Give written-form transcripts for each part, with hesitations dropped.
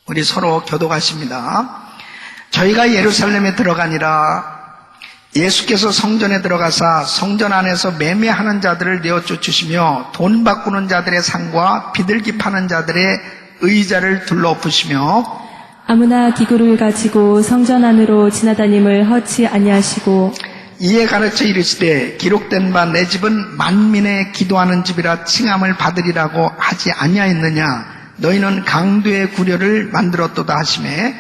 우리 서로 교독하십니다. 저희가 예루살렘에 들어가니라. 예수께서 성전에 들어가사 성전 안에서 매매하는 자들을 내어쫓으시며 돈 바꾸는 자들의 상과 비둘기 파는 자들의 의자를 둘러엎으시며 아무나 기구를 가지고 성전 안으로 지나다님을 허치 아니하시고 이에 가르쳐 이르시되 기록된 바 내 집은 만민의 기도하는 집이라 칭함을 받으리라고 하지 아니하였느냐. 너희는 강도의 구려를 만들었도다 하시매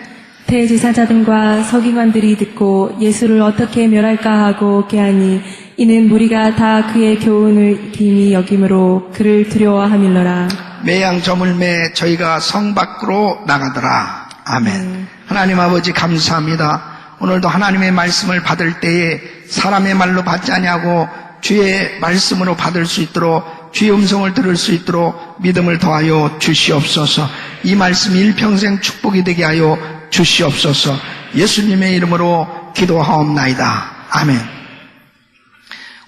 대제사장들과 서기관들이 듣고 예수를 어떻게 멸할까 하고 깨하니 이는 무리가 다 그의 교훈을 빙의 여김으로 그를 두려워함일러라. 매양 저물매 저희가 성 밖으로 나가더라. 아멘. 하나님 아버지 감사합니다. 오늘도 하나님의 말씀을 받을 때에 사람의 말로 받지 아니하고 주의 말씀으로 받을 수 있도록 주의 음성을 들을 수 있도록 믿음을 더하여 주시옵소서. 이 말씀이 일평생 축복이 되게 하여 주시옵소서. 예수님의 이름으로 기도하옵나이다. 아멘.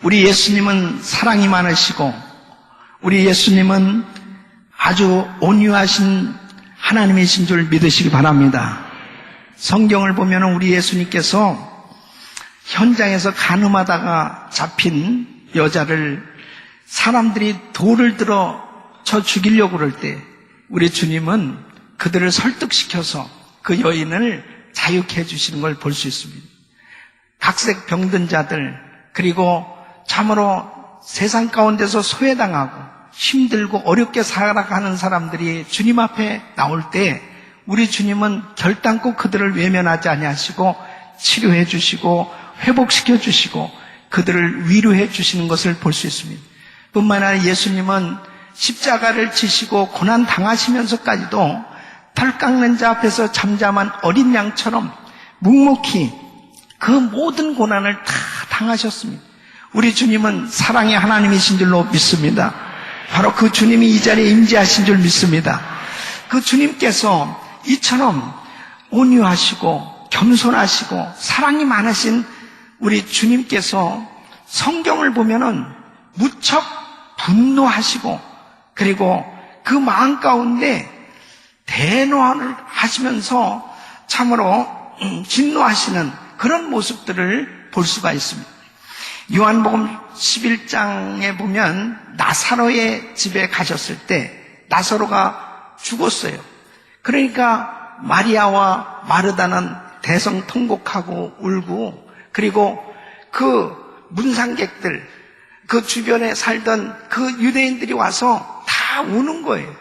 우리 예수님은 사랑이 많으시고 우리 예수님은 아주 온유하신 하나님이신 줄 믿으시기 바랍니다. 성경을 보면 우리 예수님께서 현장에서 간음하다가 잡힌 여자를 사람들이 돌을 들어 쳐 죽이려고 그럴 때 우리 주님은 그들을 설득시켜서 그 여인을 자유케 해주시는 걸 볼 수 있습니다. 각색 병든 자들, 그리고 참으로 세상 가운데서 소외당하고 힘들고 어렵게 살아가는 사람들이 주님 앞에 나올 때 우리 주님은 결단코 그들을 외면하지 아니하시고 치료해 주시고 회복시켜 주시고 그들을 위로해 주시는 것을 볼 수 있습니다. 뿐만 아니라 예수님은 십자가를 지시고 고난 당하시면서까지도 털 깎는 자 앞에서 잠잠한 어린 양처럼 묵묵히 그 모든 고난을 다 당하셨습니다. 우리 주님은 사랑의 하나님이신 줄로 믿습니다. 바로 그 주님이 이 자리에 임재하신 줄 믿습니다. 그 주님께서 이처럼 온유하시고 겸손하시고 사랑이 많으신 우리 주님께서 성경을 보면은 무척 분노하시고 그리고 그 마음 가운데 대노를 하시면서 참으로 진노하시는 그런 모습들을 볼 수가 있습니다. 요한복음 11장에 보면 나사로의 집에 가셨을 때 나사로가 죽었어요. 그러니까 마리아와 마르다는 대성통곡하고 울고 그리고 그 문상객들 그 주변에 살던 그 유대인들이 와서 다 우는 거예요.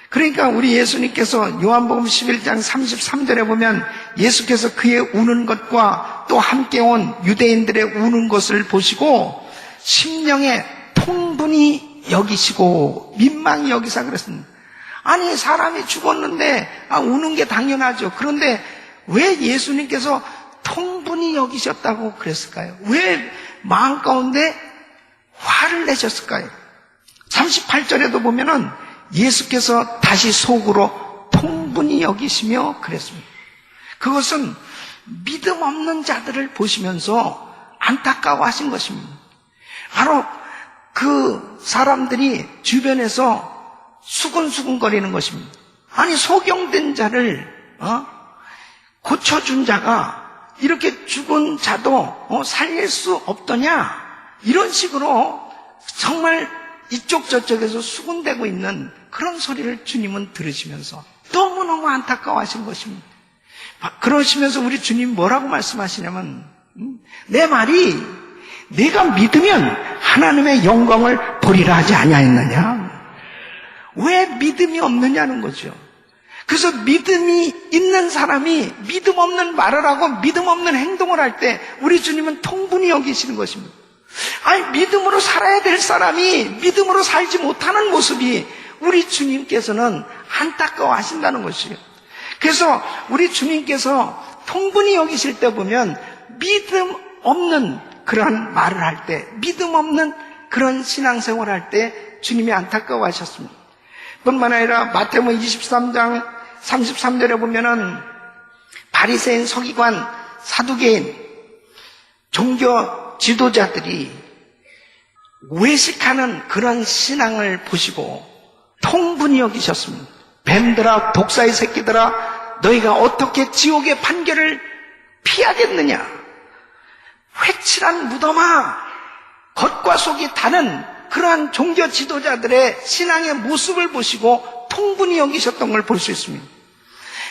그러니까 우리 예수님께서 요한복음 11장 33절에 보면 예수께서 그의 우는 것과 또 함께 온 유대인들의 우는 것을 보시고 심령에 통분히 여기시고 민망히 여기사 그랬습니다. 아니 사람이 죽었는데 우는 게 당연하죠. 그런데 왜 예수님께서 통분히 여기셨다고 그랬을까요? 왜 마음 가운데 화를 내셨을까요? 38절에도 보면은 예수께서 다시 속으로 통분히 여기시며 그랬습니다. 그것은 믿음 없는 자들을 보시면서 안타까워하신 것입니다. 바로 그 사람들이 주변에서 수근수근거리는 것입니다. 아니 소경된 자를 고쳐준 자가 이렇게 죽은 자도 살릴 수 없더냐 이런 식으로 정말 이쪽 저쪽에서 수군대고 있는 그런 소리를 주님은 들으시면서 너무너무 안타까워하신 것입니다. 그러시면서 우리 주님 뭐라고 말씀하시냐면 내 말이 내가 믿으면 하나님의 영광을 보리라 하지 아니하였느냐. 왜 믿음이 없느냐는 거죠. 그래서 믿음이 있는 사람이 믿음 없는 말을 하고 믿음 없는 행동을 할 때 우리 주님은 통분히 여기시는 것입니다. 아니 믿음으로 살아야 될 사람이 믿음으로 살지 못하는 모습이 우리 주님께서는 안타까워하신다는 것이에요. 그래서 우리 주님께서 통분히 여기실 때 보면 믿음 없는 그런 말을 할 때 믿음 없는 그런 신앙생활을 할 때 주님이 안타까워하셨습니다. 뿐만 아니라 마태복음 23장 33절에 보면은 바리새인, 서기관, 사두개인, 종교 지도자들이 외식하는 그런 신앙을 보시고 통분히 여기셨습니다. 뱀들아, 독사의 새끼들아, 너희가 어떻게 지옥의 판결을 피하겠느냐? 회칠한 무덤아, 겉과 속이 다른 그러한 종교 지도자들의 신앙의 모습을 보시고 통분히 여기셨던 걸 볼 수 있습니다.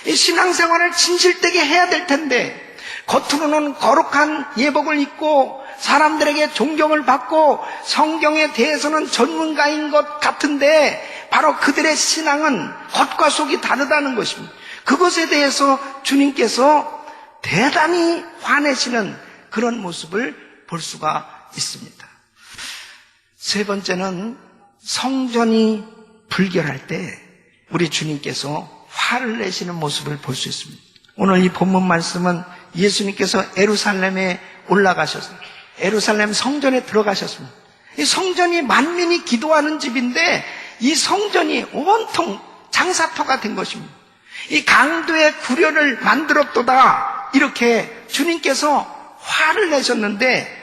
이 신앙생활을 진실되게 해야 될 텐데 겉으로는 거룩한 예복을 입고 사람들에게 존경을 받고 성경에 대해서는 전문가인 것 같은데 바로 그들의 신앙은 겉과 속이 다르다는 것입니다. 그것에 대해서 주님께서 대단히 화내시는 그런 모습을 볼 수가 있습니다. 세 번째는 성전이 불결할 때 우리 주님께서 화를 내시는 모습을 볼 수 있습니다. 오늘 이 본문 말씀은 예수님께서 예루살렘에 올라가셔서 예루살렘 성전에 들어가셨습니다. 이 성전이 만민이 기도하는 집인데 이 성전이 온통 장사터가 된 것입니다. 이 강도의 구려를 만들었도다 이렇게 주님께서 화를 내셨는데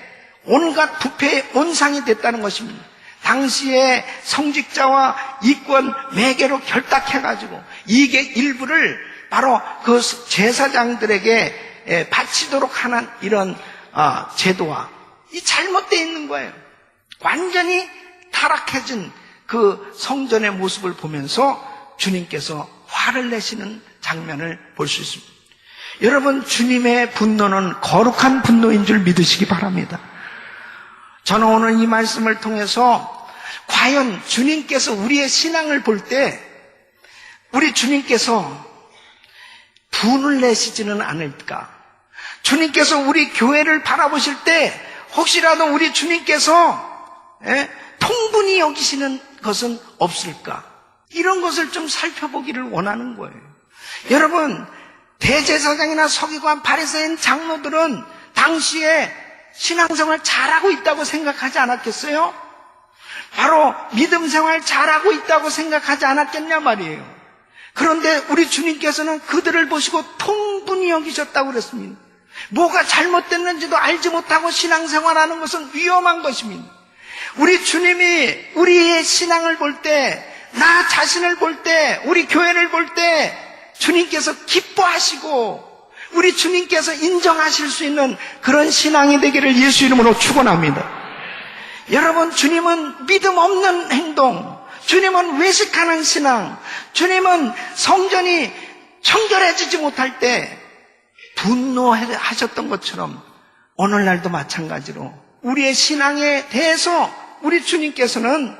온갖 부패의 온상이 됐다는 것입니다. 당시에 성직자와 이권 매개로 결탁해가지고 이게 일부를 바로 그 제사장들에게 바치도록 하는 이런 제도와 이 잘못되어 있는 거예요. 완전히 타락해진 그 성전의 모습을 보면서 주님께서 화를 내시는 장면을 볼 수 있습니다. 여러분, 주님의 분노는 거룩한 분노인 줄 믿으시기 바랍니다. 저는 오늘 이 말씀을 통해서 과연 주님께서 우리의 신앙을 볼 때 우리 주님께서 분을 내시지는 않을까? 주님께서 우리 교회를 바라보실 때 혹시라도 우리 주님께서 통분히 여기시는 것은 없을까? 이런 것을 좀 살펴보기를 원하는 거예요. 여러분, 대제사장이나 서기관, 바리새인, 장로들은 당시에 신앙생활 잘하고 있다고 생각하지 않았겠어요? 바로 믿음 생활 잘하고 있다고 생각하지 않았겠냐 말이에요. 그런데 우리 주님께서는 그들을 보시고 통분히 여기셨다고 그랬습니다. 뭐가 잘못됐는지도 알지 못하고 신앙생활하는 것은 위험한 것입니다. 우리 주님이 우리의 신앙을 볼 때, 나 자신을 볼 때, 우리 교회를 볼 때 주님께서 기뻐하시고 우리 주님께서 인정하실 수 있는 그런 신앙이 되기를 예수 이름으로 축원합니다. 여러분, 주님은 믿음 없는 행동, 주님은 외식하는 신앙, 주님은 성전이 청결해지지 못할 때 분노하셨던 것처럼 오늘날도 마찬가지로 우리의 신앙에 대해서 우리 주님께서는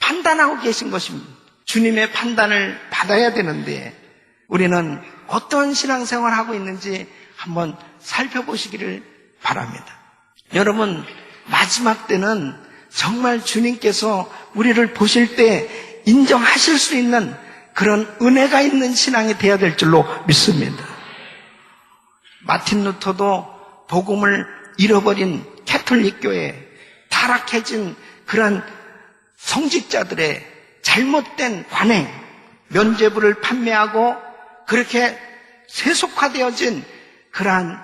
판단하고 계신 것입니다. 주님의 판단을 받아야 되는데 우리는 어떤 신앙생활을 하고 있는지 한번 살펴보시기를 바랍니다. 여러분, 마지막 때는 정말 주님께서 우리를 보실 때 인정하실 수 있는 그런 은혜가 있는 신앙이 되어야 될 줄로 믿습니다. 마틴 루터도 복음을 잃어버린 캐톨릭 교회, 타락해진 그런 성직자들의 잘못된 관행, 면죄부를 판매하고 그렇게 세속화되어진 그러한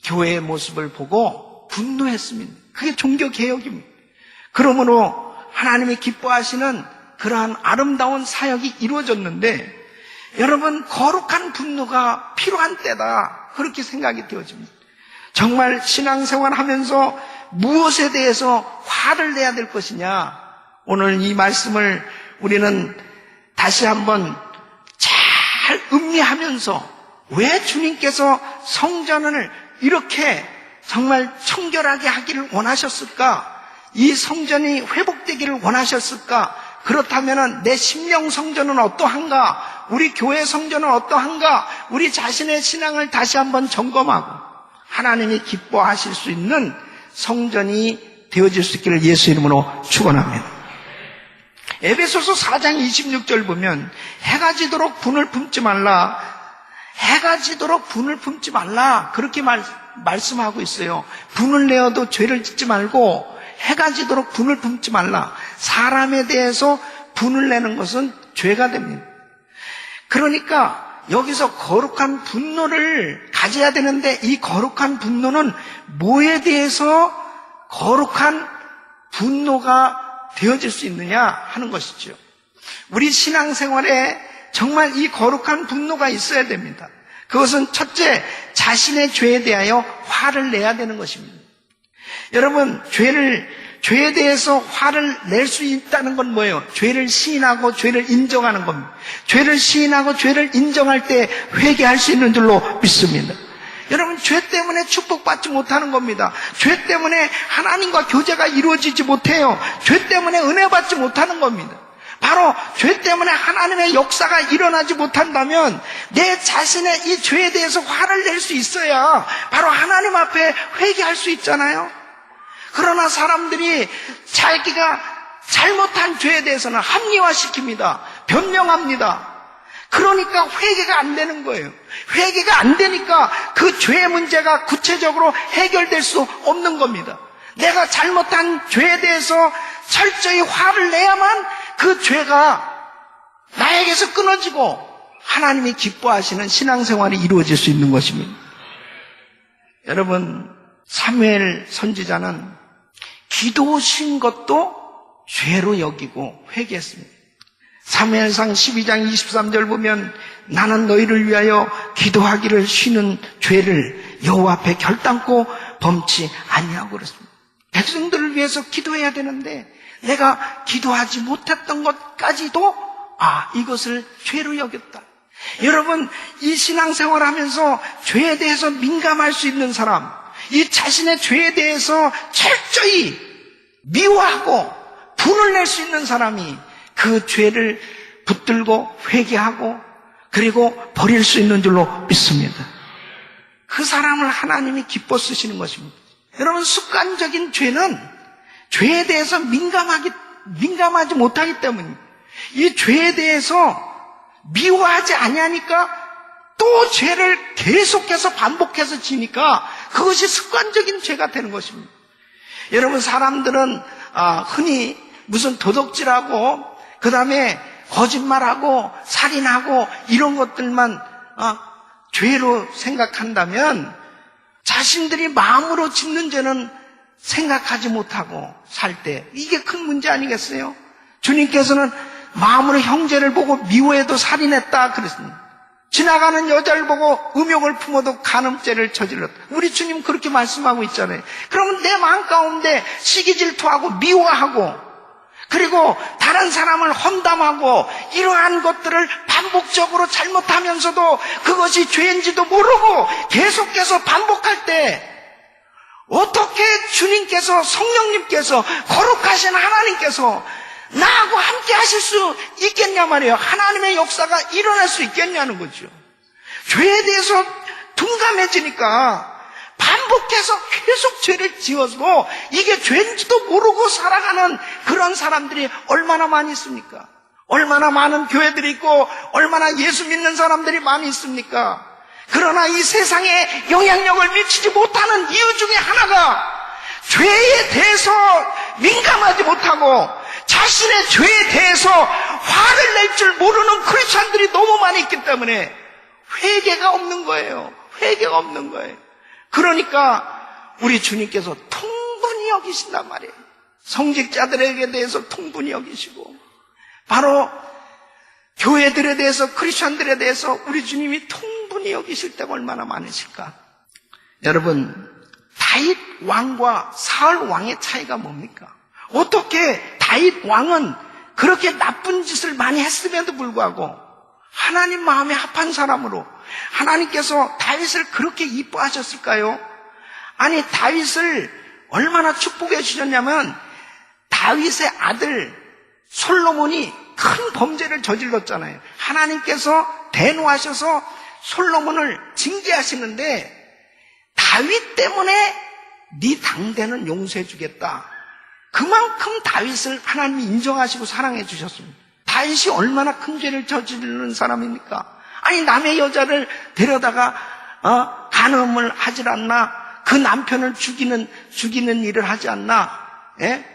교회의 모습을 보고 분노했습니다. 그게 종교개혁입니다. 그러므로 하나님이 기뻐하시는 그러한 아름다운 사역이 이루어졌는데 여러분, 거룩한 분노가 필요한 때다, 그렇게 생각이 되어집니다. 정말 신앙생활 하면서 무엇에 대해서 화를 내야 될 것이냐, 오늘 이 말씀을 우리는 다시 한번 잘 음미하면서 왜 주님께서 성전을 이렇게 정말 청결하게 하기를 원하셨을까? 이 성전이 회복되기를 원하셨을까? 그렇다면 내 심령 성전은 어떠한가? 우리 교회 성전은 어떠한가? 우리 자신의 신앙을 다시 한번 점검하고 하나님이 기뻐하실 수 있는 성전이 되어질 수 있기를 예수 이름으로 축원합니다. 에베소서 4장 26절 보면 해가 지도록 분을 품지 말라, 해가 지도록 분을 품지 말라, 그렇게 말씀하고 있어요. 분을 내어도 죄를 짓지 말고 해가 지도록 분을 품지 말라. 사람에 대해서 분을 내는 것은 죄가 됩니다. 그러니까 여기서 거룩한 분노를 가져야 되는데 이 거룩한 분노는 뭐에 대해서 거룩한 분노가 되어질 수 있느냐 하는 것이죠. 우리 신앙생활에 정말 이 거룩한 분노가 있어야 됩니다. 그것은 첫째, 자신의 죄에 대하여 화를 내야 되는 것입니다. 여러분, 죄에 대해서 화를 낼 수 있다는 건 뭐예요? 죄를 시인하고 죄를 인정하는 겁니다. 죄를 시인하고 죄를 인정할 때 회개할 수 있는 줄로 믿습니다. 여러분, 죄 때문에 축복받지 못하는 겁니다. 죄 때문에 하나님과 교제가 이루어지지 못해요. 죄 때문에 은혜 받지 못하는 겁니다. 바로 죄 때문에 하나님의 역사가 일어나지 못한다면 내 자신의 이 죄에 대해서 화를 낼 수 있어야 바로 하나님 앞에 회개할 수 있잖아요. 그러나 사람들이 자기가 잘못한 죄에 대해서는 합리화시킵니다. 변명합니다. 그러니까 회개가 안 되는 거예요. 회개가 안 되니까 그 죄의 문제가 구체적으로 해결될 수 없는 겁니다. 내가 잘못한 죄에 대해서 철저히 화를 내야만 그 죄가 나에게서 끊어지고 하나님이 기뻐하시는 신앙생활이 이루어질 수 있는 것입니다. 여러분, 사무엘 선지자는 기도신 것도 죄로 여기고 회개했습니다. 사무엘상 12장 23절 보면 나는 너희를 위하여 기도하기를 쉬는 죄를 여호와 앞에 결단코 범치 아니하고 그랬습니다. 백성들을 위해서 기도해야 되는데 내가 기도하지 못했던 것까지도 이것을 죄로 여겼다. 여러분, 이 신앙생활을 하면서 죄에 대해서 민감할 수 있는 사람, 이 자신의 죄에 대해서 철저히 미워하고 분을 낼 수 있는 사람이 그 죄를 붙들고 회개하고 그리고 버릴 수 있는 줄로 믿습니다. 그 사람을 하나님이 기뻐 쓰시는 것입니다. 여러분, 습관적인 죄는 죄에 대해서 민감하지 못하기 때문입니다. 이 죄에 대해서 미워하지 아니하니까 또 죄를 계속해서 반복해서 지니까 그것이 습관적인 죄가 되는 것입니다. 여러분, 사람들은 흔히 무슨 도둑질하고 그 다음에 거짓말하고 살인하고 이런 것들만 죄로 생각한다면 자신들이 마음으로 짓는 죄는 생각하지 못하고 살 때 이게 큰 문제 아니겠어요? 주님께서는 마음으로 형제를 보고 미워해도 살인했다 그랬습니다. 지나가는 여자를 보고 음욕을 품어도 간음죄를 저질렀다. 우리 주님 그렇게 말씀하고 있잖아요. 그러면 내 마음 가운데 시기 질투하고 미워하고 그리고 다른 사람을 험담하고 이러한 것들을 반복적으로 잘못하면서도 그것이 죄인지도 모르고 계속해서 반복할 때 어떻게 주님께서, 성령님께서, 거룩하신 하나님께서 나하고 함께 하실 수 있겠냐 말이에요. 하나님의 역사가 일어날 수 있겠냐는 거죠. 죄에 대해서 둔감해지니까 반복해서 계속 죄를 지어서 이게 죄인지도 모르고 살아가는 그런 사람들이 얼마나 많이 있습니까? 얼마나 많은 교회들이 있고 얼마나 예수 믿는 사람들이 많이 있습니까? 그러나 이 세상에 영향력을 미치지 못하는 이유 중에 하나가 죄에 대해서 민감하지 못하고 자신의 죄에 대해서 화를 낼 줄 모르는 크리스찬들이 너무 많이 있기 때문에 회개가 없는 거예요. 회개가 없는 거예요. 그러니까 우리 주님께서 통분히 여기신단 말이에요. 성직자들에게 대해서 통분히 여기시고 바로 교회들에 대해서, 크리스찬들에 대해서 우리 주님이 통분히 여기실 때가 얼마나 많으실까? 여러분, 다윗 왕과 사울 왕의 차이가 뭡니까? 어떻게 다윗 왕은 그렇게 나쁜 짓을 많이 했음에도 불구하고 하나님 마음에 합한 사람으로 하나님께서 다윗을 그렇게 이뻐하셨을까요? 아니, 다윗을 얼마나 축복해 주셨냐면 다윗의 아들 솔로몬이 큰 범죄를 저질렀잖아요. 하나님께서 대노하셔서 솔로몬을 징계하시는데 다윗 때문에 네 당대는 용서해 주겠다. 그만큼 다윗을 하나님이 인정하시고 사랑해 주셨습니다. 다윗이 얼마나 큰 죄를 저지르는 사람입니까? 아니, 남의 여자를 데려다가 간음을 하질 않나? 그 남편을 죽이는 일을 하지 않나? 예?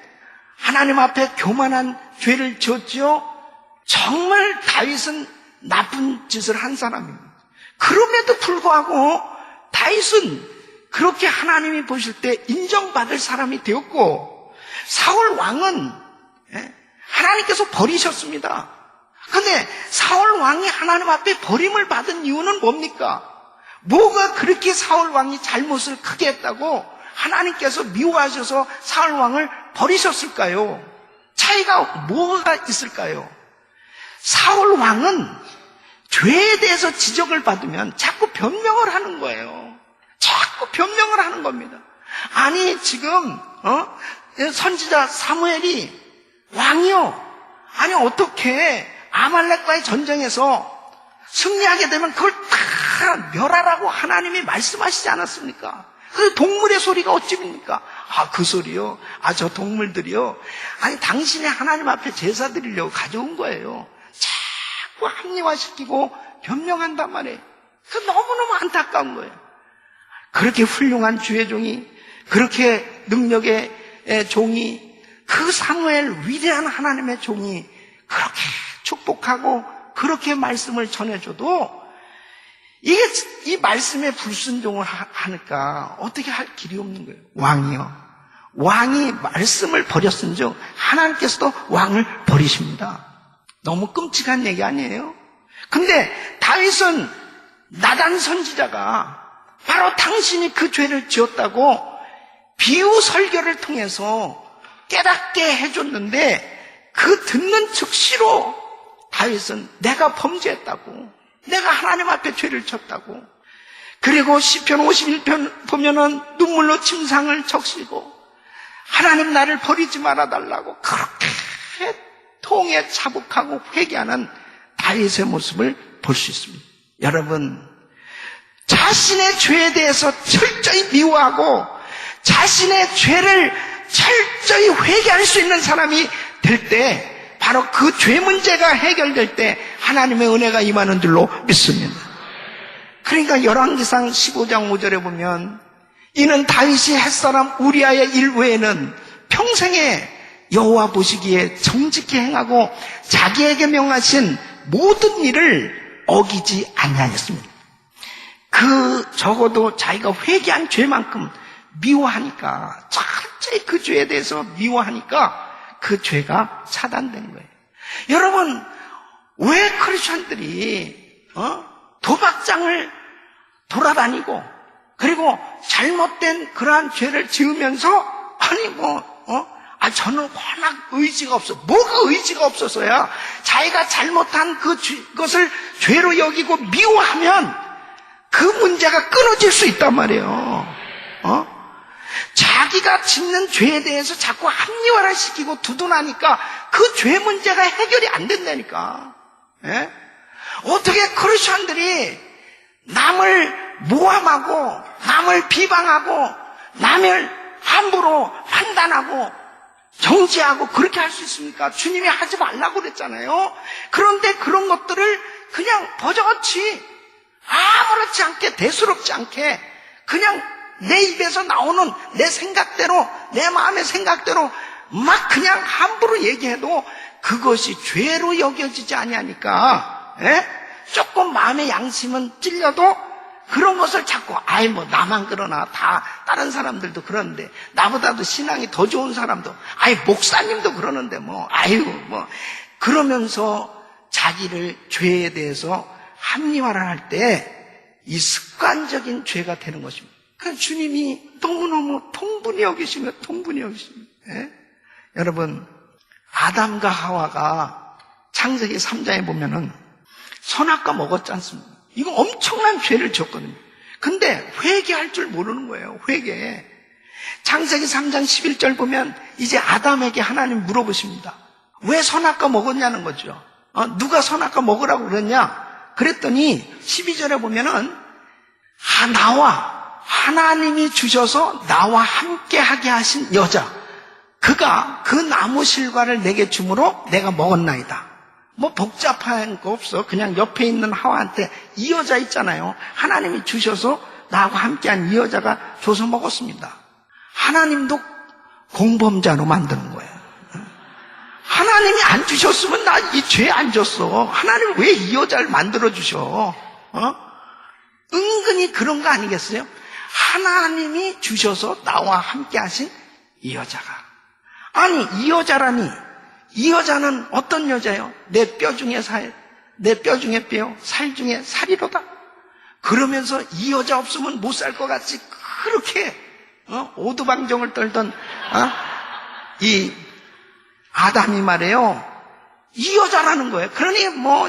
하나님 앞에 교만한 죄를 지었지요? 정말 다윗은 나쁜 짓을 한 사람입니다. 그럼에도 불구하고 다윗은 그렇게 하나님이 보실 때 인정받을 사람이 되었고 사울 왕은 하나님께서 버리셨습니다. 근데 사울 왕이 하나님 앞에 버림을 받은 이유는 뭡니까? 뭐가 그렇게 사울 왕이 잘못을 크게 했다고 하나님께서 미워하셔서 사울 왕을 버리셨을까요? 차이가 뭐가 있을까요? 사울 왕은 죄에 대해서 지적을 받으면 자꾸 변명을 하는 거예요. 자꾸 변명을 하는 겁니다. 아니 지금 선지자 사무엘이 왕이요, 아니 어떻게 아말렉과의 전쟁에서 승리하게 되면 그걸 다 멸하라고 하나님이 말씀하시지 않았습니까? 그 동물의 소리가 어찌입니까? 그 소리요? 저 동물들이요? 아니 당신이 하나님 앞에 제사 드리려고 가져온 거예요. 자꾸 합리화시키고 변명한단 말이에요. 그 너무너무 안타까운 거예요. 그렇게 훌륭한 주의 종이, 그렇게 능력의 종이, 그 사무엘 위대한 하나님의 종이 그렇게 축복하고 그렇게 말씀을 전해줘도 이 말씀에 불순종을 하니까 어떻게 할 길이 없는 거예요. 왕이요, 왕이 말씀을 버렸은즉 하나님께서도 왕을 버리십니다. 너무 끔찍한 얘기 아니에요? 근데 다윗은 나단 선지자가 바로 당신이 그 죄를 지었다고 비유 설교를 통해서 깨닫게 해줬는데 그 듣는 즉시로 다윗은 내가 범죄했다고, 내가 하나님 앞에 죄를 졌다고, 그리고 시편 51편 보면은 눈물로 침상을 적시고 하나님 나를 버리지 말아달라고 그렇게 통에 자복하고 회개하는 다윗의 모습을 볼 수 있습니다. 여러분, 자신의 죄에 대해서 철저히 미워하고 자신의 죄를 철저히 회개할 수 있는 사람이 될 때, 바로 그 죄 문제가 해결될 때 하나님의 은혜가 임하는 줄로 믿습니다. 그러니까 열왕기상 15장 5절에 보면 이는 다윗이 햇사람 우리아의 일 외에는 평생에 여호와 보시기에 정직히 행하고 자기에게 명하신 모든 일을 어기지 아니하였습니다. 적어도 자기가 회개한 죄만큼 미워하니까, 철저히 그 죄에 대해서 미워하니까 그 죄가 차단된 거예요. 여러분, 왜 크리스천들이 도박장을 돌아다니고 그리고 잘못된 그러한 죄를 지으면서 저는 워낙 의지가 없어. 뭐가 의지가 없어서야? 자기가 잘못한 그것을 죄로 여기고 미워하면 그 문제가 끊어질 수 있단 말이에요. 자기가 짓는 죄에 대해서 자꾸 합리화를 시키고 두둔하니까 그 죄 문제가 해결이 안 된다니까. 예? 어떻게 크리스천들이 남을 모함하고 남을 비방하고 남을 함부로 판단하고 정죄하고 그렇게 할 수 있습니까? 주님이 하지 말라고 그랬잖아요. 그런데 그런 것들을 그냥 버젓이 아무렇지 않게, 대수롭지 않게 그냥 내 입에서 나오는 내 생각대로, 내 마음의 생각대로 막 그냥 함부로 얘기해도 그것이 죄로 여겨지지 아니하니까, 조금 마음의 양심은 찔려도 그런 것을 자꾸 나만 그러나 다 다른 사람들도 그러는데, 나보다도 신앙이 더 좋은 사람도, 목사님도 그러는데 그러면서 자기를 죄에 대해서 합리화를 할 때 이 습관적인 죄가 되는 것입니다. 그러니까 주님이 너무너무 통분히 여기십니다. 여러분, 아담과 하와가 창세기 3장에 보면은 선악과 먹었지 않습니까? 이거 엄청난 죄를 지었거든요. 근데 회개할 줄 모르는 거예요. 회개. 창세기 3장 11절 보면 이제 아담에게 하나님 물어보십니다. 왜 선악과 먹었냐는 거죠. 누가 선악과 먹으라고 그랬냐? 그랬더니 12절에 보면은 나와 하나님이 주셔서 나와 함께 하게 하신 여자, 그가 그 나무 실과를 내게 주므로 내가 먹었나이다. 복잡한 거 없어. 그냥 옆에 있는 하와한테 이 여자 있잖아요. 하나님이 주셔서 나하고 함께한 이 여자가 줘서 먹었습니다. 하나님도 공범자로 만드는 거예요. 하나님이 안 주셨으면 나 이 죄 안 졌어. 하나님 왜 이 여자를 만들어 주셔? 은근히 그런 거 아니겠어요? 하나님이 주셔서 나와 함께 하신 이 여자가, 이 여자라니, 이 여자는 어떤 여자예요? 내 뼈 중에 내 뼈 중에 뼈, 살 중에 살이로다. 그러면서 이 여자 없으면 못 살 것 같이 그렇게 오두방정을 떨던 이 아담이 말이에요. 이 여자라는 거예요. 그러니 뭐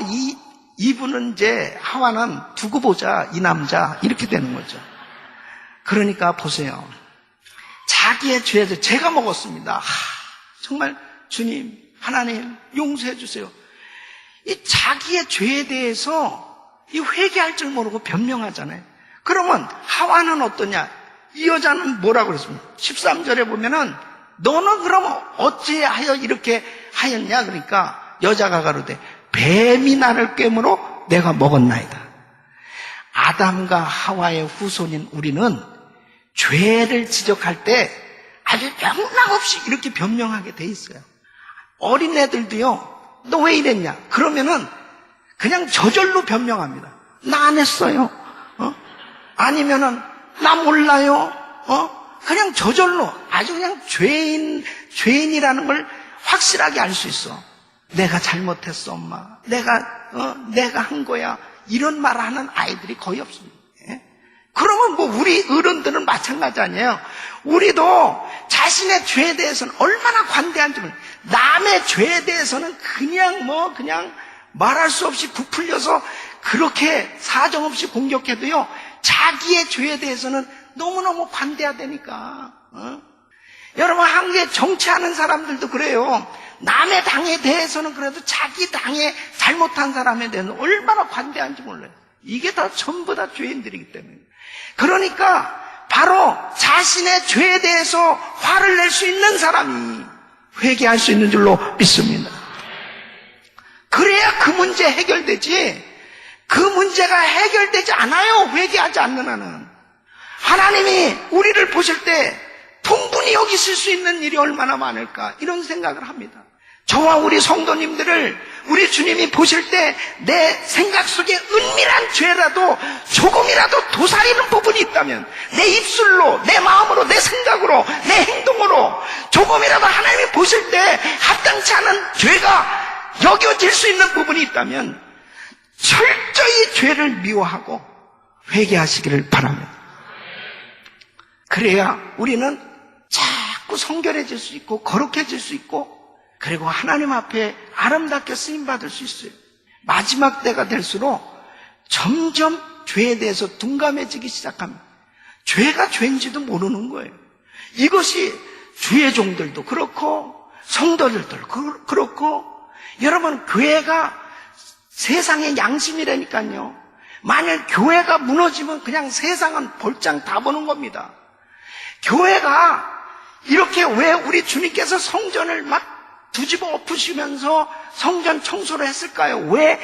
이분은 이제 하와는 두고 보자, 이 남자 이렇게 되는 거죠. 그러니까 보세요. 자기의 죄를 제가 먹었습니다. 정말 주님, 하나님 용서해 주세요. 이 자기의 죄에 대해서 이 회개할 줄 모르고 변명하잖아요. 그러면 하와는 어떠냐? 이 여자는 뭐라고 그랬습니까? 13절에 보면은 너는 그럼 어찌하여 이렇게 하였냐? 그러니까 여자가 가로되 뱀이 나를 꿰므로 내가 먹었나이다. 아담과 하와의 후손인 우리는 죄를 지적할 때 아주 영락없이 이렇게 변명하게 돼 있어요. 어린애들도요. 너 왜 이랬냐? 그러면은 그냥 저절로 변명합니다. 나 안 했어요. 아니면은 나 몰라요. 그냥 저절로 아주 그냥 죄인이라는 걸 확실하게 알 수 있어. 내가 잘못했어, 엄마. 내가 한 거야. 이런 말 하는 아이들이 거의 없습니다. 그러면 뭐 우리 어른들은 마찬가지 아니에요. 우리도 자신의 죄에 대해서는 얼마나 관대한지 모르겠어요. 남의 죄에 대해서는 그냥 말할 수 없이 부풀려서 그렇게 사정없이 공격해도요, 자기의 죄에 대해서는 너무너무 관대하다니까. 여러분, 한국에 정치하는 사람들도 그래요. 남의 당에 대해서는 그래도 자기 당에 잘못한 사람에 대해서는 얼마나 관대한지 몰라요. 이게 다 전부 다 죄인들이기 때문에. 그러니까 바로 자신의 죄에 대해서 화를 낼 수 있는 사람이 회개할 수 있는 줄로 믿습니다. 그래야 그 문제 해결되지. 그 문제가 해결되지 않아요. 회개하지 않는 한은. 하나님이 우리를 보실 때 풍분히 여기실 수 있는 일이 얼마나 많을까, 이런 생각을 합니다. 저와 우리 성도님들을 우리 주님이 보실 때 내 생각 속에 은밀한 죄라도 조금이라도 도사리는 부분이 있다면, 내 입술로, 내 마음으로, 내 생각으로, 내 행동으로 조금이라도 하나님이 보실 때 합당치 않은 죄가 여겨질 수 있는 부분이 있다면 철저히 죄를 미워하고 회개하시기를 바랍니다. 그래야 우리는 자꾸 성결해질 수 있고 거룩해질 수 있고, 그리고 하나님 앞에 아름답게 쓰임받을 수 있어요. 마지막 때가 될수록 점점 죄에 대해서 둔감해지기 시작합니다. 죄가 죄인지도 모르는 거예요. 이것이 주의 종들도 그렇고 성도들도 그렇고, 여러분, 교회가 세상의 양심이라니까요. 만약 교회가 무너지면 그냥 세상은 볼장 다 보는 겁니다. 교회가 이렇게 왜 우리 주님께서 성전을 막 뒤집어 엎으시면서 성전 청소를 했을까요? 왜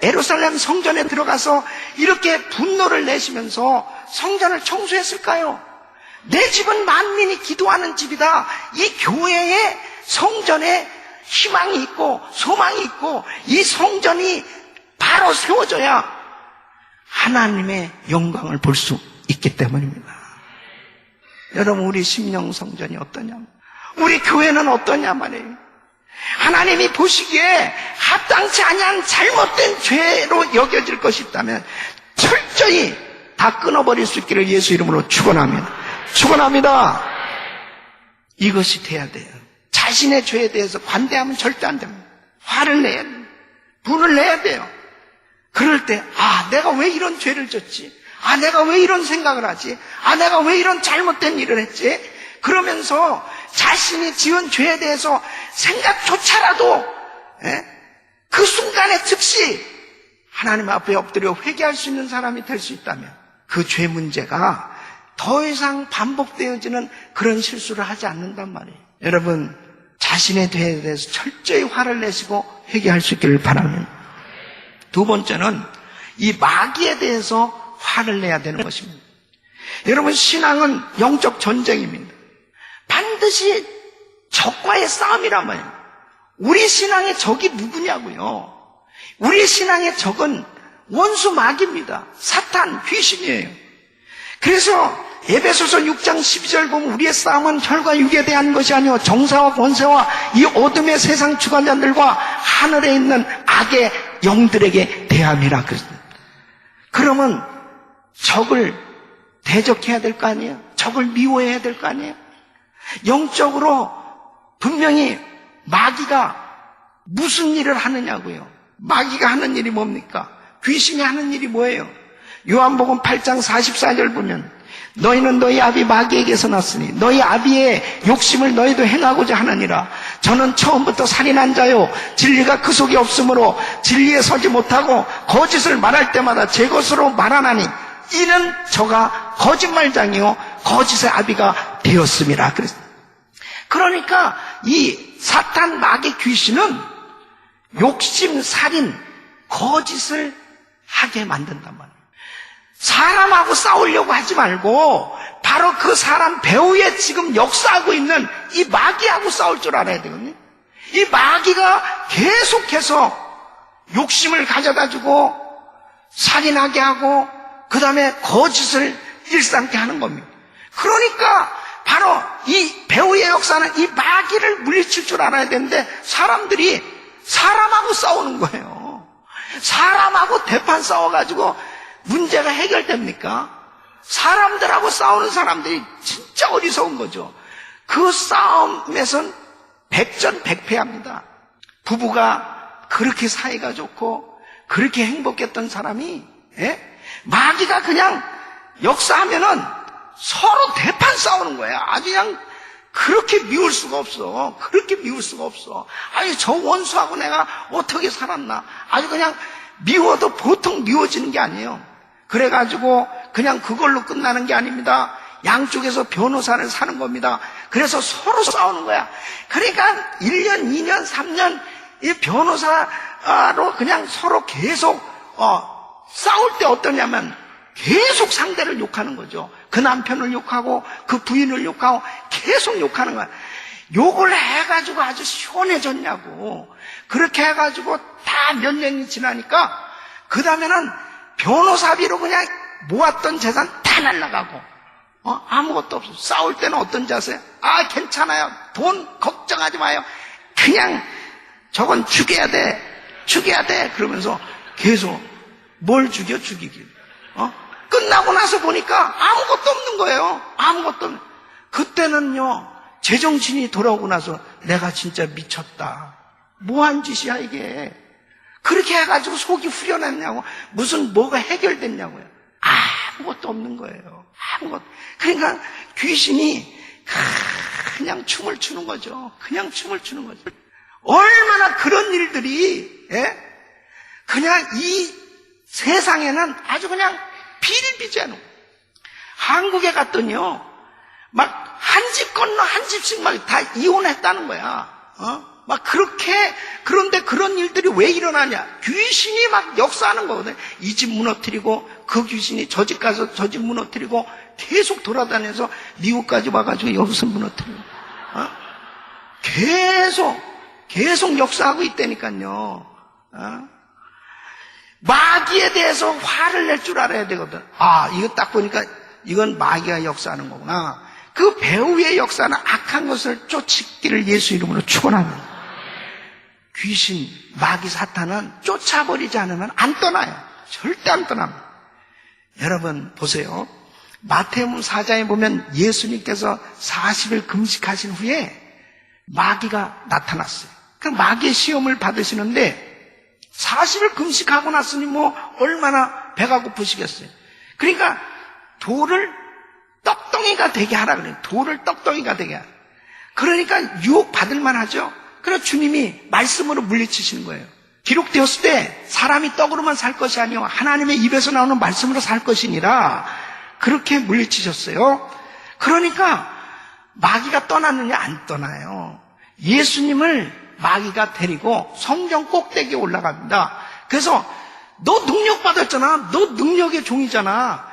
예루살렘 성전에 들어가서 이렇게 분노를 내시면서 성전을 청소했을까요? 내 집은 만민이 기도하는 집이다. 이 교회에 성전에 희망이 있고 소망이 있고 이 성전이 바로 세워져야 하나님의 영광을 볼 수 있기 때문입니다. 여러분, 우리 심령 성전이 어떠냐? 우리 교회는 어떠냐 말이에요. 하나님이 보시기에 합당치 아니한 잘못된 죄로 여겨질 것이 있다면 철저히 다 끊어버릴 수 있기를 예수 이름으로 축원합니다. 이것이 돼야 돼요. 자신의 죄에 대해서 관대하면 절대 안 됩니다. 화를 내야 돼요. 분을 내야 돼요. 그럴 때 내가 왜 이런 죄를 졌지? 내가 왜 이런 생각을 하지? 내가 왜 이런 잘못된 일을 했지? 그러면서 자신이 지은 죄에 대해서 생각조차라도 그 순간에 즉시 하나님 앞에 엎드려 회개할 수 있는 사람이 될 수 있다면 그 죄 문제가 더 이상 반복되어지는 그런 실수를 하지 않는단 말이에요. 여러분, 자신의 죄에 대해서 철저히 화를 내시고 회개할 수 있기를 바랍니다. 두 번째는 이 마귀에 대해서 화를 내야 되는 것입니다. 여러분, 신앙은 영적 전쟁입니다. 반드시 적과의 싸움이란 말이에요. 우리 신앙의 적이 누구냐고요? 우리 신앙의 적은 원수 마귀입니다. 사탄, 귀신이에요. 그래서 에베소서 6장 12절 보면 우리의 싸움은 혈과 육에 대한 것이 아니요 정사와 권세와 이 어둠의 세상 주관자들과 하늘에 있는 악의 영들에게 대함이라 그랬습니다. 그러면 적을 대적해야 될 거 아니에요? 적을 미워해야 될 거 아니에요? 영적으로 분명히 마귀가 무슨 일을 하느냐고요. 마귀가 하는 일이 뭡니까? 귀신이 하는 일이 뭐예요? 요한복음 8장 44절 보면 너희는 너희 아비 마귀에게서 났으니 너희 아비의 욕심을 너희도 행하고자 하느니라. 저는 처음부터 살인한 자요 진리가 그 속에 없으므로 진리에 서지 못하고 거짓을 말할 때마다 제 것으로 말하나니 이는 저가 거짓말장이요 거짓의 아비가 되었음이라 그랬습니다. 그러니까 이 사탄 마귀 귀신은 욕심, 살인, 거짓을 하게 만든단 말이에요. 사람하고 싸우려고 하지 말고 바로 그 사람 배후에 지금 역사하고 있는 이 마귀하고 싸울 줄 알아야 되거든요. 이 마귀가 계속해서 욕심을 가져다 주고 살인하게 하고 그 다음에 거짓을 일삼게 하는 겁니다. 그러니까 바로 이 배후의 역사는 이 마귀를 물리칠 줄 알아야 되는데 사람들이 사람하고 싸우는 거예요. 사람하고 대판 싸워가지고 문제가 해결됩니까? 사람들하고 싸우는 사람들이 진짜 어리석은 거죠. 그 싸움에선 백전백패합니다. 부부가 그렇게 사이가 좋고 그렇게 행복했던 사람이 마귀가 그냥 역사하면은 서로 대판 싸우는 거야. 아주 그냥 그렇게 미울 수가 없어. 그렇게 미울 수가 없어. 아니 저 원수하고 내가 어떻게 살았나. 아주 그냥 미워도 보통 미워지는 게 아니에요. 그래가지고 그냥 그걸로 끝나는 게 아닙니다. 양쪽에서 변호사를 사는 겁니다. 그래서 서로 싸우는 거야. 그러니까 1년, 2년, 3년 이 변호사로 그냥 서로 계속 싸울 때 어떠냐면 계속 상대를 욕하는 거죠. 그 남편을 욕하고 그 부인을 욕하고 계속 욕하는 거야. 욕을 해가지고 아주 시원해졌냐고. 그렇게 해가지고 다 몇 년이 지나니까 그 다음에는 변호사비로 그냥 모았던 재산 다 날라가고 아무것도 없어. 싸울 때는 어떤 자세? 아 괜찮아요. 돈 걱정하지 마요. 그냥 저건 죽여야 돼. 죽여야 돼. 그러면서 계속 뭘 죽여? 죽이길. 끝나고 나서 보니까 아무것도 없는 거예요. 아무것도 없는. 그때는요 제정신이 돌아오고 나서 내가 진짜 미쳤다. 뭐한 짓이야 이게. 그렇게 해가지고 속이 후련했냐고. 무슨 뭐가 해결됐냐고요. 아무것도 없는 거예요. 아무것도. 그러니까 귀신이 그냥 춤을 추는 거죠. 그냥 춤을 추는 거죠. 얼마나 그런 일들이 그냥 이 세상에는 아주 그냥 비일비재하는 거예요. 한국에 갔더니요 막 한 집 건너 한 집씩 막 다 이혼했다는 거야. 막 그렇게. 그런데 그런 일들이 왜 일어나냐? 귀신이 막 역사하는 거거든. 이 집 무너뜨리고 그 귀신이 저 집 가서 저 집 무너뜨리고 계속 돌아다녀서 미국까지 와가지고 여기서 무너뜨리고 계속 역사하고 있다니까요. 마귀에 대해서 화를 낼 줄 알아야 되거든. 이거 딱 보니까 이건 마귀가 역사하는 거구나. 그 배후의 역사는 악한 것을 쫓기를 예수 이름으로 축원합니다. 귀신, 마귀, 사탄은 쫓아버리지 않으면 안 떠나요. 절대 안 떠납니다. 여러분 보세요. 마태복음 4장에 보면 예수님께서 40일 금식하신 후에 마귀가 나타났어요. 그 마귀의 시험을 받으시는데 40일 금식하고 났으니 뭐 얼마나 배가 고프시겠어요. 그러니까 돌을 떡덩이가 되게 하라 그래요. 돌을 떡덩이가 되게 하라. 그러니까 유혹 받을 만하죠. 그래서 주님이 말씀으로 물리치시는 거예요. 기록되었을 때 사람이 떡으로만 살 것이 아니요 하나님의 입에서 나오는 말씀으로 살 것이니라. 그렇게 물리치셨어요. 그러니까 마귀가 떠났느냐? 안 떠나요. 예수님을 마귀가 데리고 성전 꼭대기에 올라갑니다. 그래서 너 능력 받았잖아. 너 능력의 종이잖아.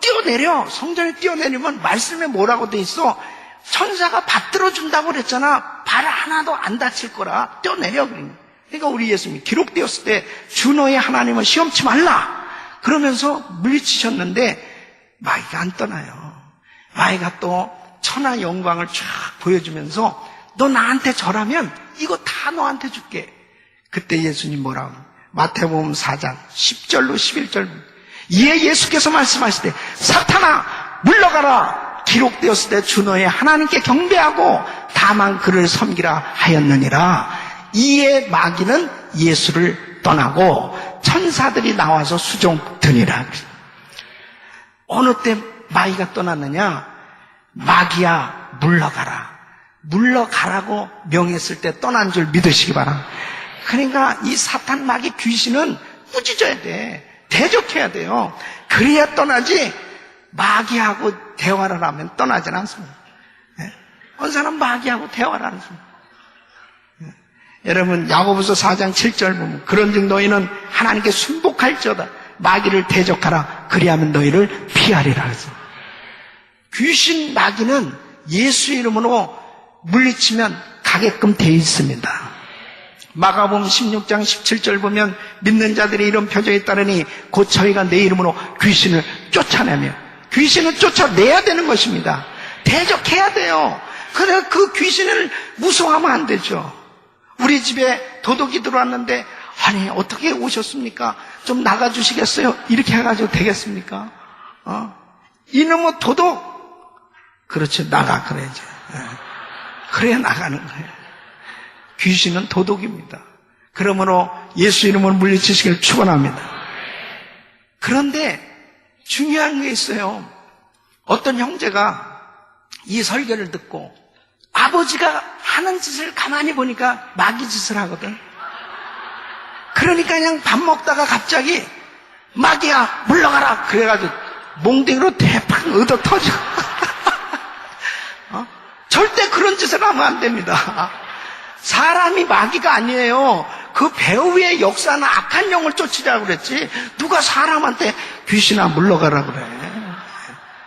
뛰어내려. 성전에 뛰어내리면 말씀에 뭐라고 돼 있어? 천사가 받들어 준다고 그랬잖아. 발 하나도 안 다칠 거라. 뛰어내려. 그러니까 우리 예수님이 기록되었을 때 주 너의 하나님을 시험치 말라. 그러면서 물리치셨는데 마귀가 안 떠나요. 마귀가 또 천하 영광을 쫙 보여주면서 너 나한테 절하면 이거 다 너한테 줄게. 그때 예수님 뭐라고? 마태복음 4장 10절로 11절. 이에 예수께서 말씀하시되 사탄아 물러가라. 기록되었을 때 주 너의 하나님께 경배하고 다만 그를 섬기라 하였느니라. 이에 마귀는 예수를 떠나고 천사들이 나와서 수종드니라. 어느 때 마귀가 떠났느냐? 마귀야 물러가라. 물러가라고 명했을 때 떠난 줄 믿으시기 바랍니다. 그러니까 이 사탄 마귀 귀신은 꾸짖어야 돼. 대적해야 돼요. 그래야 떠나지 마귀하고 대화를 하면 떠나질 않습니다. 어느 사람 마귀하고 대화를 안 합니다. 여러분 야고보서 4장 7절 보면 그런즉 너희는 하나님께 순복할지어다. 마귀를 대적하라. 그리하면 너희를 피하리라. 그래서 귀신 마귀는 예수 이름으로 물리치면 가게끔 되어 있습니다. 마가복음 16장 17절 보면 믿는 자들이 이런 표적에 따르니 곧 저희가 내 이름으로 귀신을 쫓아내며 귀신을 쫓아내야 되는 것입니다. 대적해야 돼요. 그래 그 귀신을 무서워하면 안 되죠. 우리 집에 도둑이 들어왔는데 아니 어떻게 오셨습니까? 좀 나가주시겠어요? 이렇게 해가지고 되겠습니까? 이놈의 도둑 그렇지 나가 그래야지. 그래야 나가는 거예요. 귀신은 도둑입니다. 그러므로 예수 이름으로 물리치시기를 축원합니다. 그런데 중요한 게 있어요. 어떤 형제가 이 설교를 듣고 아버지가 하는 짓을 가만히 보니까 마귀 짓을 하거든. 그러니까 그냥 밥 먹다가 갑자기 마귀야 물러가라 그래가지고 몽댕이로 대팍 얻어 터지고 절대 그런 짓을 하면 안 됩니다. 사람이 마귀가 아니에요. 그 배후의 역사는 악한 영을 쫓으라고 그랬지 누가 사람한테 귀신아 물러가라 그래.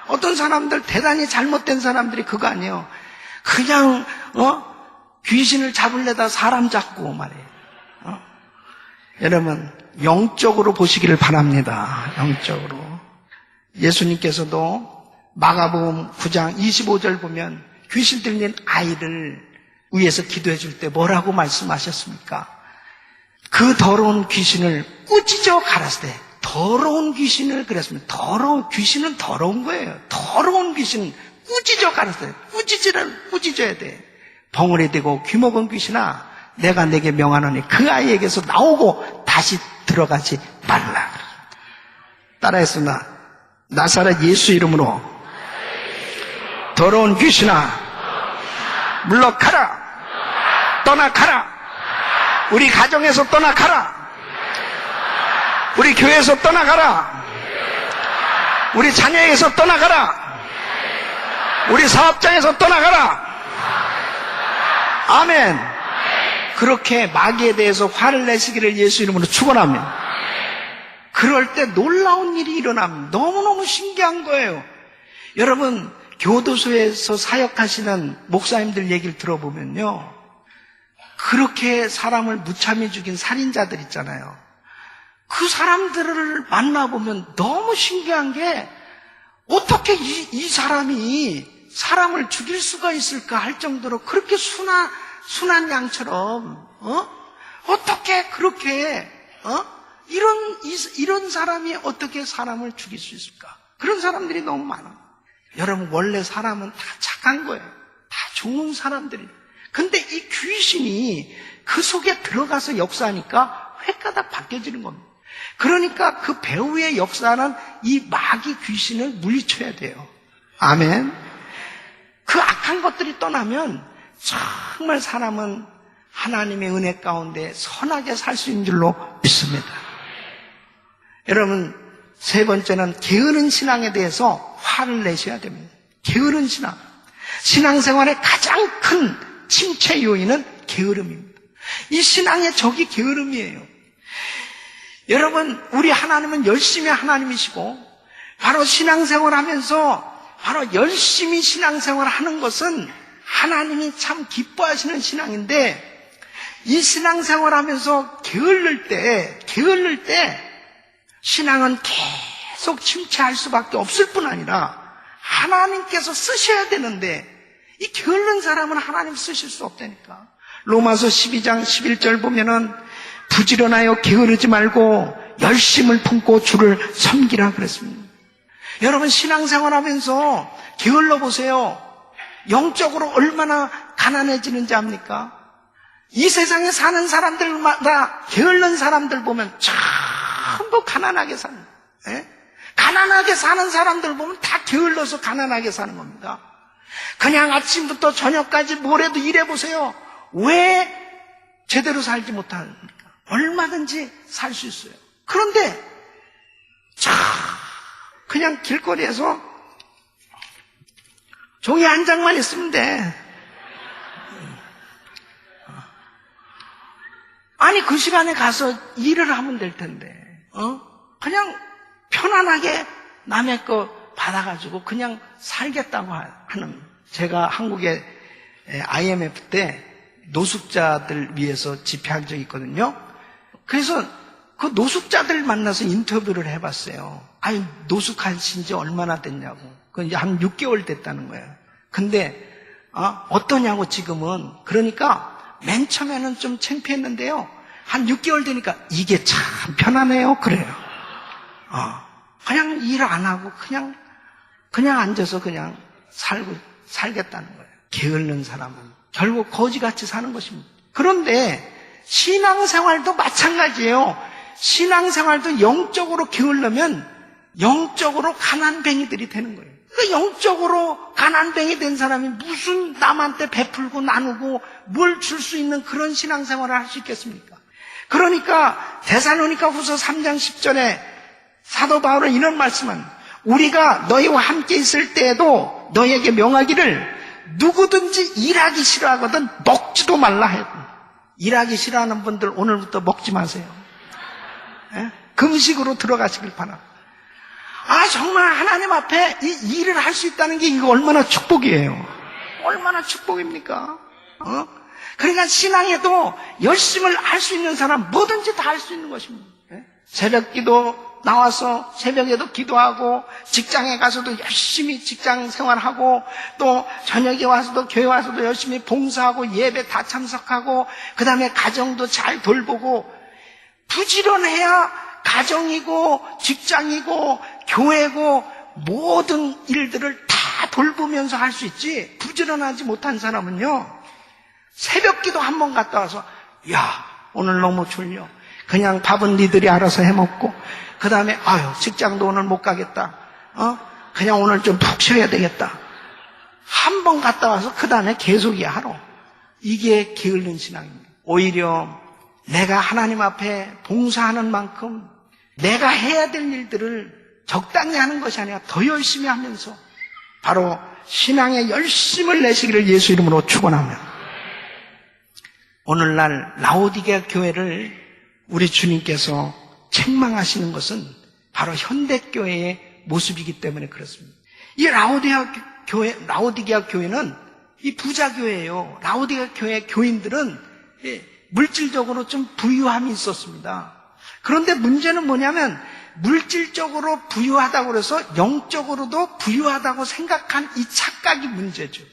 어떤 사람들 대단히 잘못된 사람들이 그거 아니에요. 그냥 귀신을 잡으려다 사람 잡고 말이에요. 여러분 영적으로 보시기를 바랍니다. 영적으로. 예수님께서도 마가복음 9장 25절 보면 귀신 들린 아이를 위해서 기도해 줄 때 뭐라고 말씀하셨습니까? 그 더러운 귀신을 꾸짖어 갈았을 때 더러운 귀신을 그랬습니다. 더러운 귀신은 더러운 거예요. 더러운 귀신은 꾸짖어 갈았을 때 꾸짖어야 돼. 벙어리 대고 귀먹은 귀신아 내가 내게 명하노니 그 아이에게서 나오고 다시 들어가지 말라. 따라했으나 나사렛 예수 이름으로 더러운 귀신아 물러가라. 떠나가라. 우리 가정에서 떠나가라. 우리 교회에서 떠나가라. 우리 자녀에게서 떠나가라. 우리 사업장에서 떠나가라. 아멘. 그렇게 마귀에 대해서 화를 내시기를 예수 이름으로 축원합니다. 그럴 때 놀라운 일이 일어납니다. 너무너무 신기한 거예요. 여러분 교도소에서 사역하시는 목사님들 얘기를 들어보면요. 그렇게 사람을 무참히 죽인 살인자들 있잖아요. 그 사람들을 만나보면 너무 신기한 게 어떻게 이 사람이 사람을 죽일 수가 있을까 할 정도로 그렇게 순한 양처럼 어떻게 그렇게 이런 사람이 어떻게 사람을 죽일 수 있을까? 그런 사람들이 너무 많아. 여러분 원래 사람은 다 착한 거예요. 다 좋은 사람들이. 근데 이 귀신이 그 속에 들어가서 역사하니까 획가닥 바뀌어지는 겁니다. 그러니까 그 배후의 역사는 이 마귀 귀신을 물리쳐야 돼요. 아멘. 그 악한 것들이 떠나면 정말 사람은 하나님의 은혜 가운데 선하게 살 수 있는 줄로 믿습니다. 여러분 세 번째는 게으른 신앙에 대해서 화를 내셔야 됩니다. 게으른 신앙. 신앙생활의 가장 큰 침체 요인은 게으름입니다. 이 신앙의 적이 게으름이에요. 여러분 우리 하나님은 열심히 하나님이시고 바로 신앙생활 하면서 바로 열심히 신앙생활 하는 것은 하나님이 참 기뻐하시는 신앙인데 이 신앙생활 하면서 게을를 때 신앙은 계속 침체할 수밖에 없을 뿐 아니라 하나님께서 쓰셔야 되는데 이 게으른 사람은 하나님 쓰실 수 없다니까. 로마서 12장 11절 보면은 부지런하여 게으르지 말고 열심을 품고 주를 섬기라 그랬습니다. 여러분 신앙생활하면서 게을러 보세요. 영적으로 얼마나 가난해지는지 압니까? 이 세상에 사는 사람들마다 게으른 사람들 보면 전부 가난하게 사는 거예요. 가난하게 사는 사람들 보면 다 게을러서 가난하게 사는 겁니다. 그냥 아침부터 저녁까지 뭐래도 일해보세요. 왜 제대로 살지 못합니까? 얼마든지 살 수 있어요. 그런데 그냥 길거리에서 종이 한 장만 있으면 돼. 아니 그 시간에 가서 일을 하면 될 텐데 그냥 편안하게 남의 거 받아가지고 그냥 살겠다고 하는. 제가 한국에 IMF 때 노숙자들 위해서 집회한 적이 있거든요. 그래서 그 노숙자들 만나서 인터뷰를 해봤어요. 아니 노숙하신 지 얼마나 됐냐고. 그 이제 한 6개월 됐다는 거예요. 근데 어떠냐고 지금은. 그러니까 맨 처음에는 좀 창피했는데요. 한 6개월 되니까 이게 참 편하네요. 그래요. 그냥 일 안 하고 그냥 앉아서 그냥 살겠다는 거예요. 게으른 사람은 결국 거지같이 사는 것입니다. 그런데 신앙생활도 마찬가지예요. 신앙생활도 영적으로 게으르면 영적으로 가난뱅이들이 되는 거예요. 그 영적으로 가난뱅이 된 사람이 무슨 남한테 베풀고 나누고 뭘 줄 수 있는 그런 신앙생활을 할 수 있겠습니까? 그러니까 데살로니가 후서 3장 10절에 사도 바울은 이런 말씀은 우리가 너희와 함께 있을 때에도 너희에게 명하기를 누구든지 일하기 싫어하거든 먹지도 말라 했고. 일하기 싫어하는 분들 오늘부터 먹지 마세요. 금식으로 들어가시길 바랍니다. 정말 하나님 앞에 이 일을 할 수 있다는 게 이거 얼마나 축복이에요. 얼마나 축복입니까? 그러니까 신앙에도 열심을 할 수 있는 사람 뭐든지 다 할 수 있는 것입니다. 새벽 기도 나와서 새벽에도 기도하고 직장에 가서도 열심히 직장 생활하고 또 저녁에 와서도 교회 와서도 열심히 봉사하고 예배 다 참석하고 그 다음에 가정도 잘 돌보고 부지런해야 가정이고 직장이고 교회고 모든 일들을 다 돌보면서 할 수 있지. 부지런하지 못한 사람은요 새벽 기도 한 번 갔다 와서 야 오늘 너무 졸려. 그냥 밥은 니들이 알아서 해먹고 그 다음에 직장도 오늘 못 가겠다. 그냥 오늘 좀 푹 쉬어야 되겠다. 한 번 갔다 와서 그 다음에 계속이야 하루. 이게 게으른 신앙입니다. 오히려 내가 하나님 앞에 봉사하는 만큼 내가 해야 될 일들을 적당히 하는 것이 아니라 더 열심히 하면서 바로 신앙에 열심을 내시기를 예수 이름으로 축원합니다. 오늘날 라오디게아 교회를 우리 주님께서 책망하시는 것은 바로 현대교회의 모습이기 때문에 그렇습니다. 이 라오디게아 교회는 이 부자교회예요. 라오디게아 교회 교인들은 물질적으로 좀 부유함이 있었습니다. 그런데 문제는 뭐냐면 물질적으로 부유하다고 해서 영적으로도 부유하다고 생각한 이 착각이 문제죠.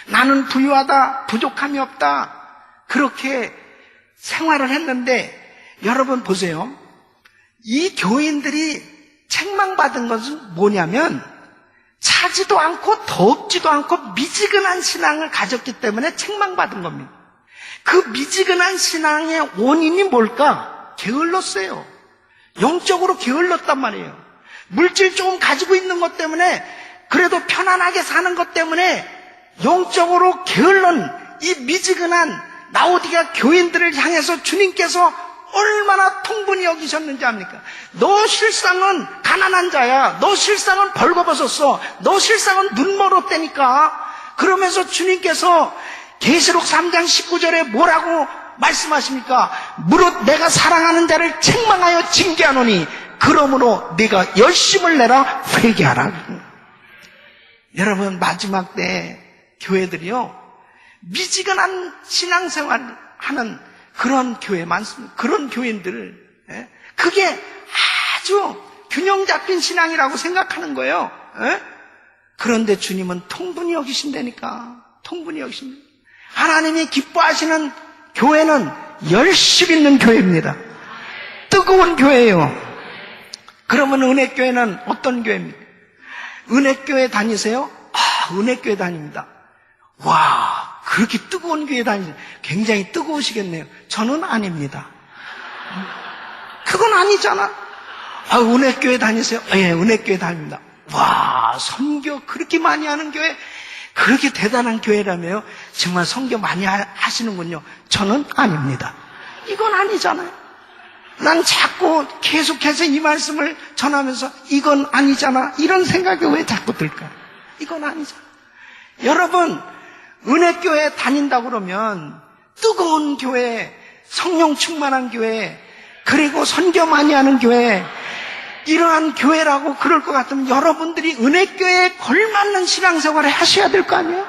나는 부유하다, 부족함이 없다 그렇게 생활을 했는데 여러분 보세요. 이 교인들이 책망받은 것은 뭐냐면 차지도 않고 덥지도 않고 미지근한 신앙을 가졌기 때문에 책망받은 겁니다. 그 미지근한 신앙의 원인이 뭘까? 게을렀어요. 영적으로 게을렀단 말이에요. 물질 조금 가지고 있는 것 때문에 그래도 편안하게 사는 것 때문에 영적으로 게을른 이 미지근한 라오디게아 교인들을 향해서 주님께서 얼마나 통분히 여기셨는지 압니까? 너 실상은 가난한 자야. 너 실상은 벌거벗었어. 너 실상은 눈 멀었다니까. 그러면서 주님께서 계시록 3장 19절에 뭐라고 말씀하십니까? 무릇 내가 사랑하는 자를 책망하여 징계하노니 그러므로 네가 열심을 내라 회개하라. 여러분 마지막 때 교회들이요 미지근한 신앙생활을 하는 그런 교회 많습니다. 그런 교인들 그게 아주 균형 잡힌 신앙이라고 생각하는 거예요. 그런데 주님은 통분히 여기신다니까. 통분히 여기십니다. 하나님이 기뻐하시는 교회는 열심 있는 교회입니다. 뜨거운 교회예요. 그러면 은혜교회는 어떤 교회입니까? 은혜교회 다니세요? 은혜교회 다닙니다. 와, 그렇게 뜨거운 교회 다니세요? 굉장히 뜨거우시겠네요. 저는 아닙니다. 그건 아니잖아. 은혜교회 다니세요? 예, 은혜교회 다닙니다. 와, 선교 그렇게 많이 하는 교회, 그렇게 대단한 교회라며요. 정말 선교 많이 하시는군요. 저는 아닙니다. 이건 아니잖아요. 난 자꾸 계속해서 이 말씀을 전하면서 이건 아니잖아, 이런 생각이 왜 자꾸 들까? 이건 아니잖아. 여러분, 은혜교회 다닌다고 그러면 뜨거운 교회, 성령 충만한 교회, 그리고 선교 많이 하는 교회, 이러한 교회라고 그럴 것 같으면 여러분들이 은혜교회에 걸맞는 신앙생활을 하셔야 될 거 아니에요?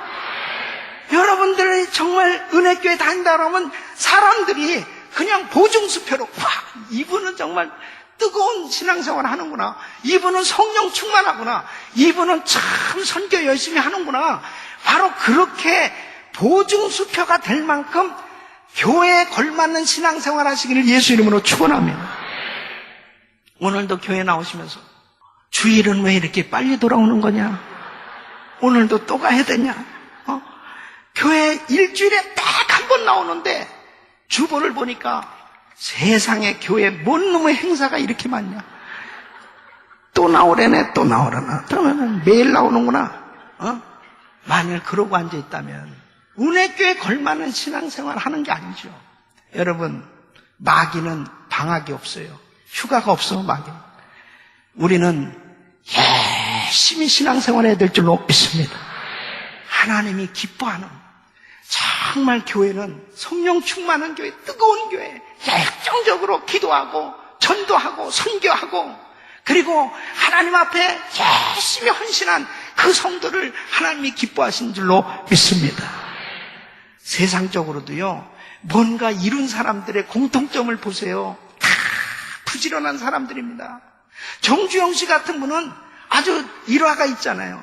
여러분들이 정말 은혜교회 다닌다 그러면 사람들이 그냥 보증수표로, 와, 이분은 정말 뜨거운 신앙생활 하는구나, 이분은 성령 충만하구나, 이분은 참 선교 열심히 하는구나, 바로 그렇게 보증수표가 될 만큼 교회에 걸맞는 신앙생활 하시기를 예수 이름으로 축원합니다. 오늘도 교회 나오시면서 주일은 왜 이렇게 빨리 돌아오는 거냐, 오늘도 또 가야 되냐, 교회 일주일에 딱 한 번 나오는데 주보를 보니까 세상에 교회 뭔 놈의 행사가 이렇게 많냐, 또 나오려네, 또 나오려나, 그러면 매일 나오는구나. 만일 그러고 앉아있다면 은혜교회 걸맞는 신앙생활 하는 게 아니죠. 여러분, 마귀는 방학이 없어요. 휴가가 없어, 마귀는. 우리는 열심히 신앙생활 해야 될 줄로 믿습니다. 하나님이 기뻐하는, 정말 교회는 성령 충만한 교회, 뜨거운 교회, 열정적으로 기도하고 전도하고 선교하고, 그리고 하나님 앞에 열심히 헌신한 그 성도를 하나님이 기뻐하신 줄로 믿습니다. 세상적으로도요, 뭔가 이룬 사람들의 공통점을 보세요. 다 부지런한 사람들입니다. 정주영 씨 같은 분은 아주 일화가 있잖아요.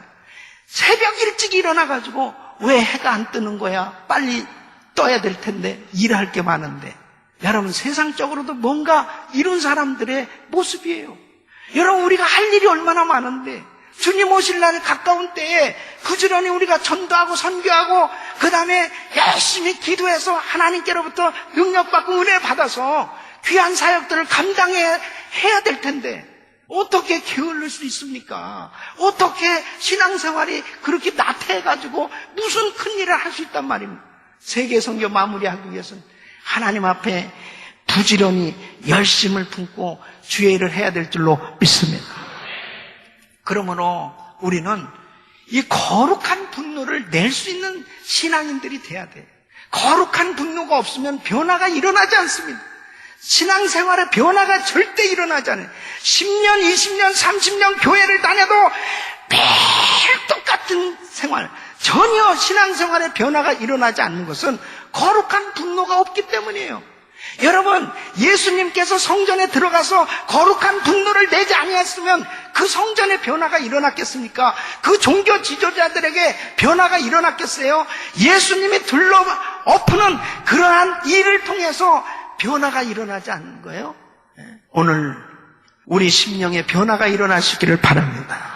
새벽 일찍 일어나가지고 왜 해가 안 뜨는 거야? 빨리 떠야 될 텐데, 일할 게 많은데. 여러분, 세상적으로도 뭔가 이룬 사람들의 모습이에요. 여러분, 우리가 할 일이 얼마나 많은데, 주님 오실 날 가까운 때에 부지런히 우리가 전도하고 선교하고, 그 다음에 열심히 기도해서 하나님께로부터 능력받고 은혜 받아서 귀한 사역들을 감당해야 될 텐데, 어떻게 게을릴 수 있습니까? 어떻게 신앙생활이 그렇게 나태해가지고 무슨 큰일을 할 수 있단 말입니까? 세계 선교 마무리하기 위해서는 하나님 앞에 부지런히 열심을 품고 주의 일을 해야 될 줄로 믿습니다. 그러므로 우리는 이 거룩한 분노를 낼 수 있는 신앙인들이 돼야 돼요. 거룩한 분노가 없으면 변화가 일어나지 않습니다. 신앙생활에 변화가 절대 일어나지 않아요. 10년, 20년, 30년 교회를 다녀도 매일 똑같은 생활, 전혀 신앙생활에 변화가 일어나지 않는 것은 거룩한 분노가 없기 때문이에요. 여러분, 예수님께서 성전에 들어가서 거룩한 분노를 내지 아니했으면 그 성전에 변화가 일어났겠습니까? 그 종교 지도자들에게 변화가 일어났겠어요? 예수님이 둘러 엎는 그러한 일을 통해서 변화가 일어나지 않는 거예요. 오늘 우리 심령에 변화가 일어나시기를 바랍니다.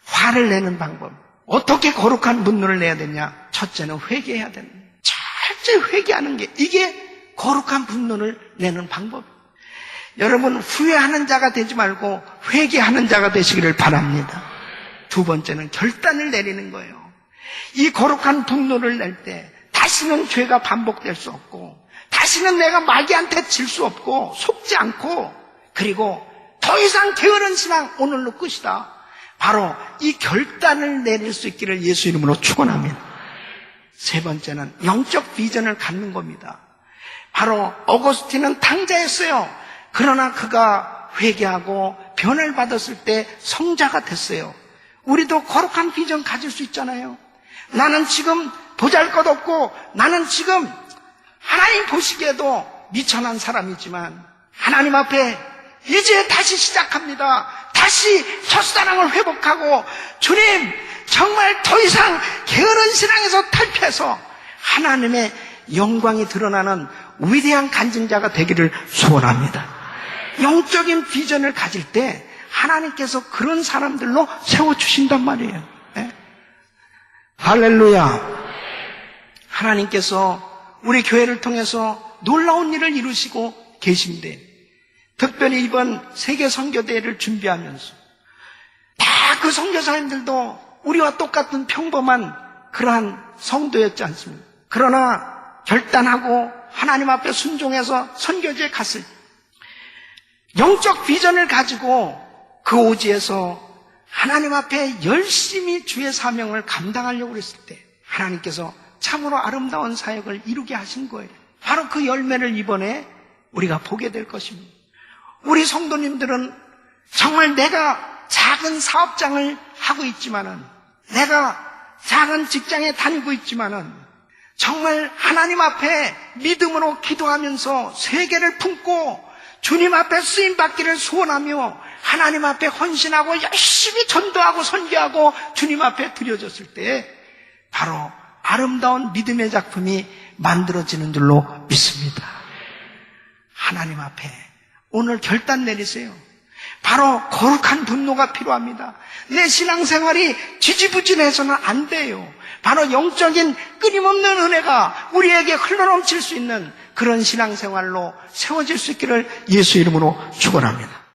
화를 내는 방법, 어떻게 거룩한 분노를 내야 되냐? 첫째는 회개해야 됩니다. 철저히 회개하는 게, 이게 거룩한 분노를 내는 방법. 여러분, 후회하는 자가 되지 말고 회개하는 자가 되시기를 바랍니다. 두 번째는 결단을 내리는 거예요. 이 거룩한 분노를 낼 때 다시는 죄가 반복될 수 없고, 다시는 내가 마귀한테 질 수 없고, 속지 않고, 그리고 더 이상 게으른 신앙 오늘로 끝이다. 바로 이 결단을 내릴 수 있기를 예수 이름으로 축원합니다. 세 번째는 영적 비전을 갖는 겁니다. 바로 어거스틴은 탕자였어요. 그러나 그가 회개하고 변을 받았을 때 성자가 됐어요. 우리도 거룩한 비전 가질 수 있잖아요. 나는 지금 보잘것없고, 나는 지금 하나님 보시기에도 미천한 사람이지만 하나님 앞에 이제 다시 시작합니다. 다시 첫사랑을 회복하고 주님 정말 더 이상 게으른 신앙에서 탈피해서 하나님의 영광이 드러나는 위대한 간증자가 되기를 소원합니다. 영적인 비전을 가질 때 하나님께서 그런 사람들로 세워주신단 말이에요. 네? 할렐루야. 하나님께서 우리 교회를 통해서 놀라운 일을 이루시고 계신데, 특별히 이번 세계 선교대회를 준비하면서 다 그 선교사님들도 우리와 똑같은 평범한 그러한 성도였지 않습니까? 그러나 결단하고 하나님 앞에 순종해서 선교지에 갔을 때 영적 비전을 가지고 그 오지에서 하나님 앞에 열심히 주의 사명을 감당하려고 했을 때 하나님께서 참으로 아름다운 사역을 이루게 하신 거예요. 바로 그 열매를 이번에 우리가 보게 될 것입니다. 우리 성도님들은 정말 내가 작은 사업장을 하고 있지만은, 내가 작은 직장에 다니고 있지만은 정말 하나님 앞에 믿음으로 기도하면서 세계를 품고 주님 앞에 쓰임받기를 소원하며 하나님 앞에 헌신하고 열심히 전도하고 선교하고 주님 앞에 드려졌을 때 바로 아름다운 믿음의 작품이 만들어지는 줄로 믿습니다. 하나님 앞에 오늘 결단 내리세요. 바로 거룩한 분노가 필요합니다. 내 신앙생활이 지지부진해서는 안 돼요. 바로 영적인 끊임없는 은혜가 우리에게 흘러넘칠 수 있는 그런 신앙생활로 세워질 수 있기를 예수 이름으로 축원합니다.